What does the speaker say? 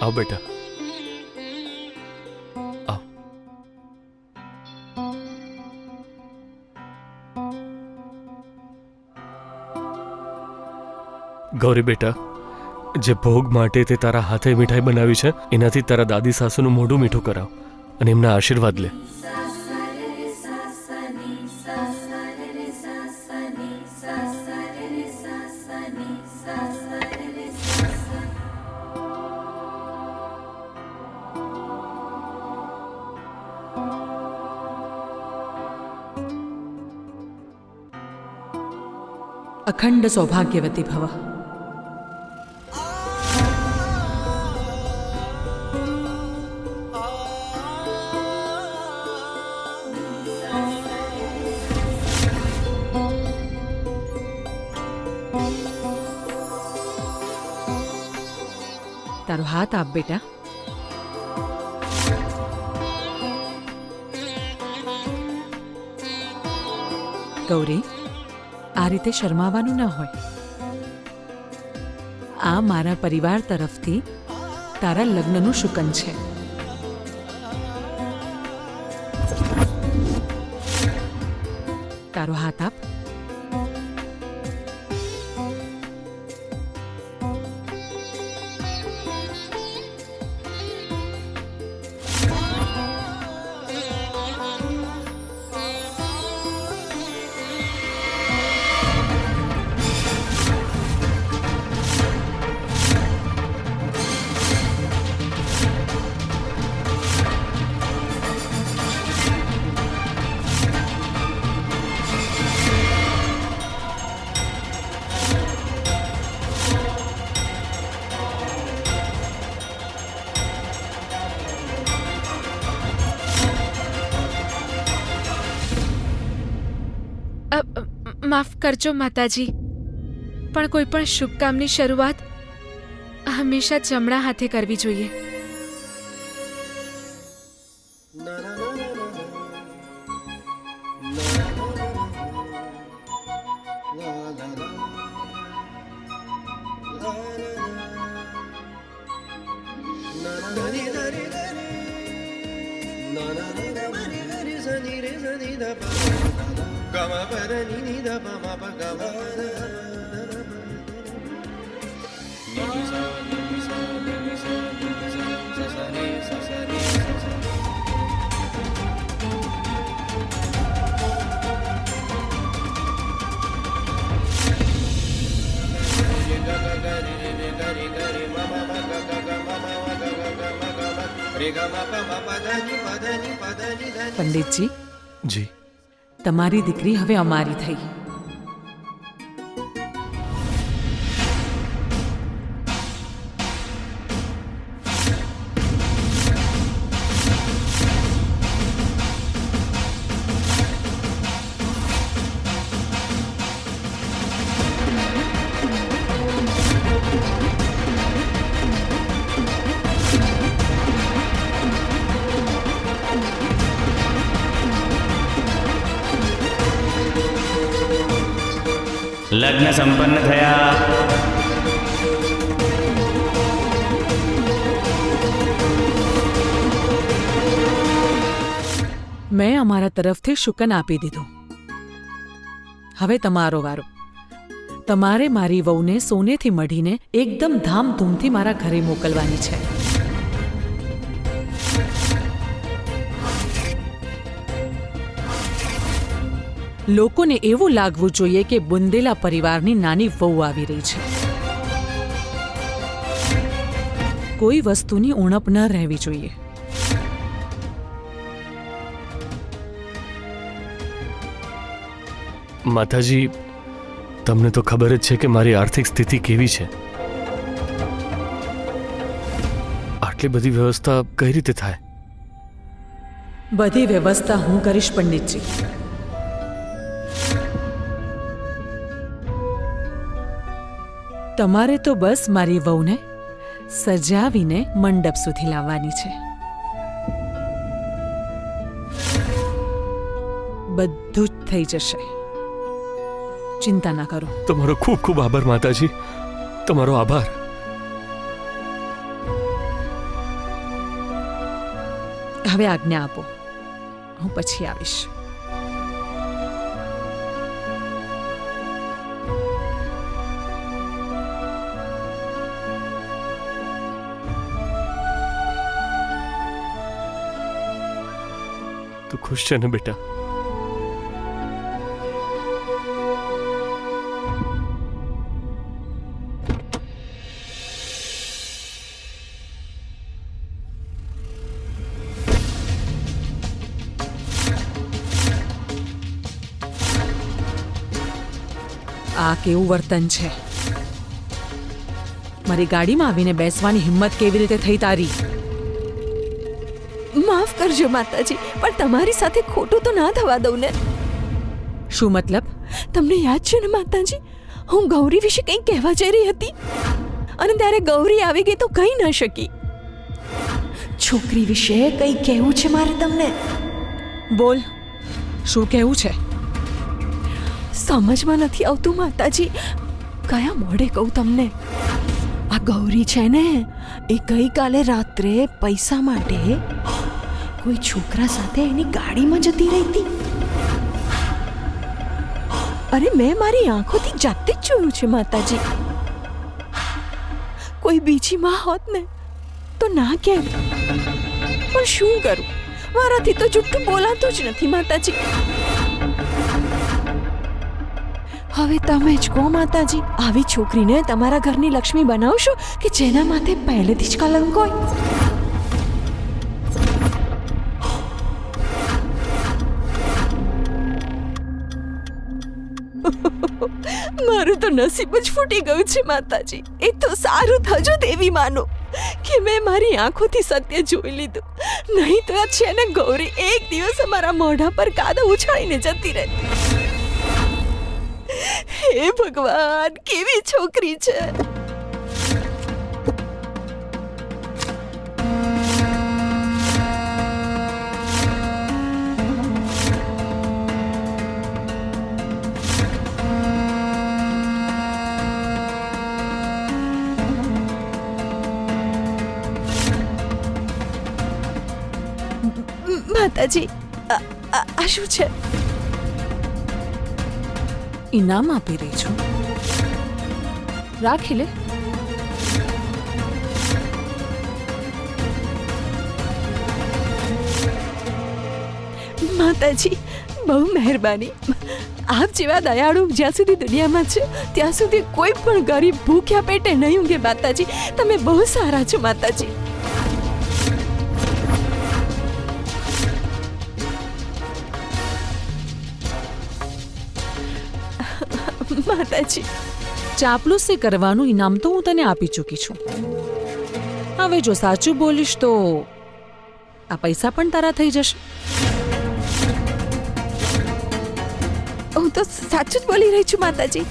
આવ બેટા, આવ. ગૌરી બેટા, જે ભોગ માટે તે તારા હાથે મીઠાઈ બનાવી છે એનાથી તારા દાદી સાસુનું મોઢું મીઠું કરાવ અને એમના આશીર્વાદ લે. અખંડ સૌભાગ્યવતી ભવ. તારો હાથ આપ બેટા. ગૌરી, આ રીતે શરમાવાનું ન હોય. આ મારા પરિવાર તરફથી તારા લગ્નનું શુકન છે. તારો હાથ આપ. માફ કરજો માતાજી, પણ કોઈ પણ શુભ કામની શરૂઆત હંમેશા જમણા હાથે કરવી જોઈએ. પંડિતજી, જી. તમારી દીકરી હવે અમારી થઈ. લગ્ન સંપન્ન થયા. મેં અમારા તરફથી શુકન આપી દીધું. હવે તમારો વારો. તમારે મારી વહુને સોનેથી મઢીને એકદમ ધામધૂમથી મારા ઘરે મોકલવાની છે. લોકોને એવું લાગવું જોઈએ કે બુંદેલા પરિવારની નાની વહુ આવી રહી છે. કોઈ વસ્તુની ઉણપ ન રહેવી જોઈએ. માતાજી, તમને તો ખબર જ છે કે મારી આર્થિક સ્થિતિ કેવી છે. આટલી બધી વ્યવસ્થા કઈ રીતે થાય? બધી વ્યવસ્થા હું કરીશ પંડિતજી. તમારે તો બસ મારી વહુને સજાવીને મંડપ સુધી લાવવાની છે. બધું જ થઈ જશે, ચિંતા ના કરો. તમારો ખૂબ ખૂબ આભાર માતાજી, તમારો આભાર. હવે આજ્ઞા આપો, હું પછી આવીશ. તું ખુશ છે ને બેટા? આ કેવું વર્તન છે? મારી ગાડીમાં આવીને બેસવાની હિંમત કેવી રીતે થઈ તારી? માફ કરજો માતાજી, પણ તમારી સાથે ખોટું તો ના થવા દઉં ને. શું મતલબ? તમને યાદ છે ને માતાજી, હું ગૌરી વિશે કંઈ કહેવા જઈ રહી હતી અને ત્યારે ગૌરી આવી ગઈ તો કહી ન શકી. છોકરી વિશે કંઈ કહેવું છે મારે તમને. બોલ, શું કહેવું છે? સમજમાં નથી આવતું માતાજી, કયા મોઢે કહું તમને. આ ગૌરી છે ને, એ ગઈકાલે રાત્રે પૈસા માટે કોઈ છોકરા સાથે એની ગાડીમાં જતી રહી હતી. અરે મેં મારી આંખોથી જાતે જ જોયું છે માતાજી. કોઈ બીજી માં હોત ને તો ના કેમ, પણ શું કરું, મારાથી તો જુઠ્ઠું બોલાતું જ નથી માતાજી. હવે તમે જ કહો માતાજી, આવી છોકરીને તમારા ઘરની લક્ષ્મી બનાવશો કે જેના માથે પહેલેથી જ કલંક હોય? મારું તો નસીબ જ ફૂટી ગયું છે માતાજી. એ તો સારું થજો દેવી માનો કે મેં મારી આંખોથી સત્ય જોઈ લીધું, નહીં તો આ છે ને ગૌરી એક દિવસ અમારા મોઢા પર કાદવ ઉછાળીને જતી રહેતી. હે ભગવાન, કેવી છોકરી છે! માતાજી, આ શું છે? ઇનામ આપી રહી છું, રાખી લે. માતાજી, બહુ મહેરબાની. આપ જેવા દયાળુ જ્યાં સુધી દુનિયામાં છે ત્યાં સુધી કોઈ પણ ગરીબ ભૂખ્યા પેટે નહીં ઊંઘે માતાજી. તમે બહુ સારા છો માતાજી. માતાજી, ચાપલુસી કરવાનું ઇનામ તો હું તને આપી ચૂકી છું. હવે જો સાચું બોલીશ તો આ પૈસા પણ તારા થઈ જશે. હું તો સાચું જ બોલી રહી છું માતાજી.